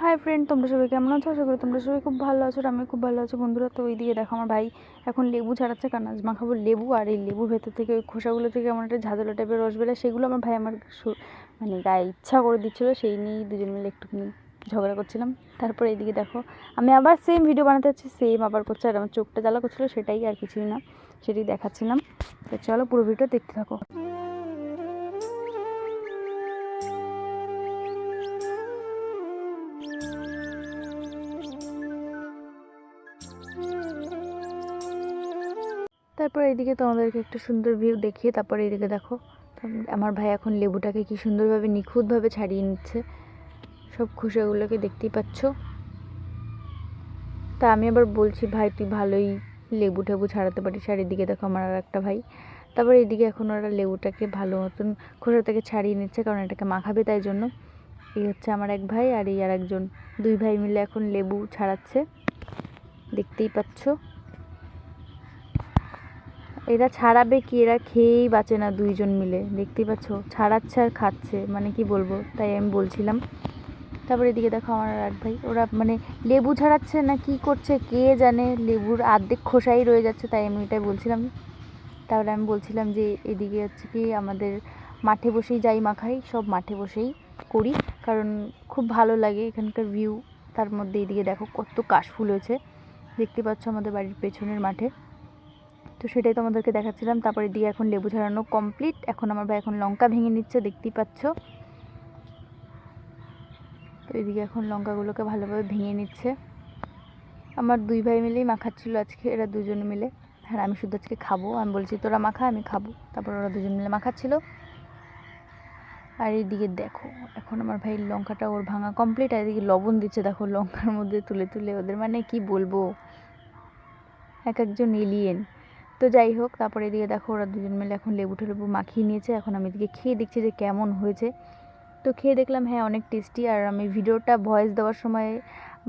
Hi friend, তোমরা সবাই কেমন আছো? আশা করি তোমরা সবাই খুব ভালো আছো। আমি খুব ভালো আছি বন্ধুরা। তো ওইদিকে দেখো আমার ভাই এখন লেবু ছাড়াচ্ছে, কারণ আজ মাখাবো লেবু। আর এই লেবুর ভেতর থেকে ওই খোসাগুলো থেকে আমার একটা ঝাঁঝালো টাইপের রস বেরোয়, সেগুলো আমার ভাই আমার মানে গায়ে ইচ্ছা করে দিচ্ছিলো। সেই নিয়েই দুজন মিলে একটুখানি ঝগড়া করছিলাম। তারপরে এইদিকে দেখো আমি আবার সেম ভিডিও বানাতে যাচ্ছি, সেম আবার করছে। আর আমার চোখটা জ্বালা করছিলো, সেটাই আর কিছুই না, সেটাই দেখাচ্ছিলাম। তো চলো পুরো ভিডিও দেখতে থাকো। তারপর এইদিকে তোমাদেরকে একটা সুন্দর ভিউ দেখিয়ে তারপরে এইদিকে দেখো আমার ভাই এখন লেবুটাকে কি সুন্দরভাবে নিখুঁতভাবে ছাড়িয়ে নিচ্ছে, সব খোসাগুলোকে দেখতেই পাচ্ছ। তা আমি আবার বলছি, ভাই তুই ভালোই লেবু টেবু ছাড়াতে পারিস। আর এদিকে দেখো আমার আর একটা ভাই, তারপর এইদিকে এখন ওরা লেবুটাকে ভালো মতন খোসা থেকে ছাড়িয়ে নিচ্ছে, কারণ এটাকে মাখাবে তাই জন্য। এই হচ্ছে আমার এক ভাই আর এই আর একজন, দুই ভাই মিলে এখন লেবু ছাড়াচ্ছে, দেখতেই পাচ্ছ। এরা ছাড়াবে কি, এরা খেয়েই বাঁচে না দুইজন মিলে, দেখতেই পাচ্ছ ছাড়াচ্ছে আর খাচ্ছে, মানে কি বলবো, তাই আমি বলছিলাম। তারপরে এদিকে দেখো আমার আর এক ভাই, ওরা মানে লেবু ছাড়াচ্ছে না কি করছে কে জানে, লেবুর অর্ধেক খোসাই রয়ে যাচ্ছে, তাই আমি এটাই বলছিলাম। তাহলে আমি বলছিলাম যে এদিকে হচ্ছে কি আমাদের মাঠে বসেই যাই মাখাই, সব মাঠে বসেই করি, কারণ খুব ভালো লাগে এখানকার ভিউ। তার মধ্যে এদিকে দেখো কত কাশফুল হয়েছে, দেখতে পাচ্ছ আমাদের বাড়ির পেছনের মাঠে। তো সেটাই তোমাদেরকে দেখাচ্ছিলাম। তারপরে এদিকে এখন লেবু ছাড়ানো কমপ্লিট। এখন আমার ভাই এখন লঙ্কা ভেঙে নিচ্ছে, দেখতেই পাচ্ছ। তো এদিকে এখন লঙ্কাগুলোকে ভালোভাবে ভেঙে নিচ্ছে। আমার দুই ভাই মিলেই মাখাচ্ছিল আজকে, এরা দুজনে মিলে। হ্যাঁ, আমি শুধু আজকে খাবো, আমি বলছি তোরা মাখা আমি খাবো, তারপর ওরা দুজন মিলে মাখাচ্ছিল। আর এইদিকে দেখো এখন আমার ভাই লঙ্কাটা ওর ভাঙা কমপ্লিট, আর এদিকে লবণ দিচ্ছে দেখো লঙ্কার মধ্যে তুলে তুলে, ওদের মানে কি বলবো, এক একজন এলিয়েন। তো যাই হোক, তারপরে এদিকে দেখো ওরা দুজন মিলে এখন লেবু টেবু মাখিয়ে নিয়েছে। এখন আমি এদিকে খেয়ে দেখছি যে কেমন হয়েছে। তো খেয়ে দেখলাম হ্যাঁ অনেক টেস্টি। আর আমি ভিডিওটা ভয়েস দেওয়ার সময়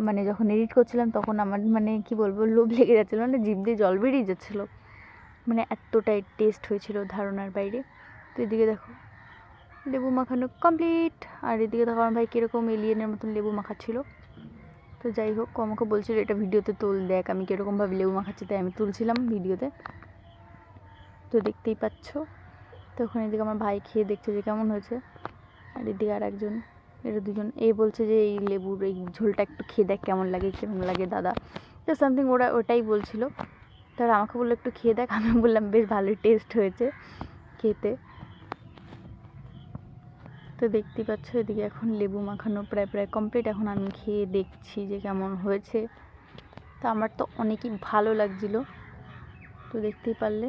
মানে যখন এডিট করছিলাম তখন আমার মানে কি বলবো লোভ লেগে যাচ্ছিলো, মানে জিভ দিয়ে জল বেরিয়ে যাচ্ছিলো, মানে এতটাই টেস্ট হয়েছিল ধারণার বাইরে। তো এদিকে দেখো লেবু মাখানো কমপ্লিট। আর এদিকে দেখো আমার ভাই কীরকম এলিয়েনের মতন লেবু মাখাচ্ছিলো। তো যাই হোক, আমাকে বলছিল এটা ভিডিওতে তোল, দেখ আমি কীরকমভাবে লেবু মাখাচ্ছি, তাই আমি তুলছিলাম ভিডিওতে, তো দেখতেই পাচ্ছ। তখন এদিকে আমার ভাই খেয়ে দেখছে যে কেমন হয়েছে। আর এদিকে আর একজন, এরা দুজন বলছে যে এই লেবুর এই ঝোলটা একটু খেয়ে দেখ কেমন লাগে দাদা, তো সামথিং ওরা ওটাই বলছিল। তারা আমাকে বললো একটু খেয়ে দেখ, আমি বললাম বেশ ভালোই টেস্ট হয়েছে খেতে। তো দেখতেই পাচ্ছ এদিকে এখন লেবু মাখানো প্রায় প্রায় কমপ্লিট। এখন আমি খেয়ে দেখছি যে কেমন হয়েছে। তো আমার তো অনেকই ভালো লাগছিলো, তো দেখতেই পারলে।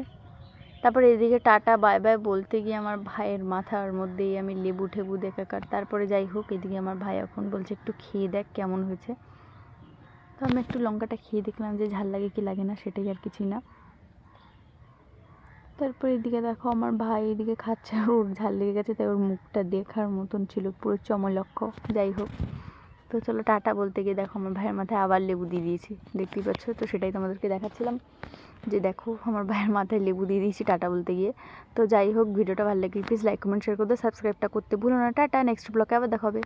তারপরে এদিকে টাটা বাই বাই বলতে গিয়ে আমার ভাইয়ের মাথার মধ্যেই আমি লেবু ঠেবু দেখাকার। তারপরে যাই হোক, এদিকে আমার ভাই এখন বলছে একটু খেয়ে দেখ কেমন হয়েছে। তো আমি একটু লঙ্কাটা খেয়ে দেখলাম যে ঝাল লাগে কি লাগে না, সেটাই আর কিছুই না। তারপরে এদিকে দেখো আমার ভাই এদিকে খাচ্ছে, আর ওর ঝাল লেগে গেছে, তাই ওর মুখটা দেখার মতন ছিল, পুরো চমলক্ষ। যাই হোক, তো চলো টাটা বলতে গিয়ে দেখো আমার ভাইয়ের মাথায় আবার লেবু দিয়ে দিয়েছি, দেখতেই পাচ্ছ। তো সেটাই তোমাদেরকে দেখাচ্ছিলাম যে দেখো আমার ভাইয়ের মাথায় লেবু দিয়ে দিয়েছি টাটা বলতে গিয়ে। তো যাই হোক, ভিডিওটা ভালো লাগে প্লিজ লাইক কমেন্ট শেয়ার করে দাও, সাবস্ক্রাইবটা করতে ভুলো না। টাটা, নেক্সট ব্লগে আবার দেখা হবে।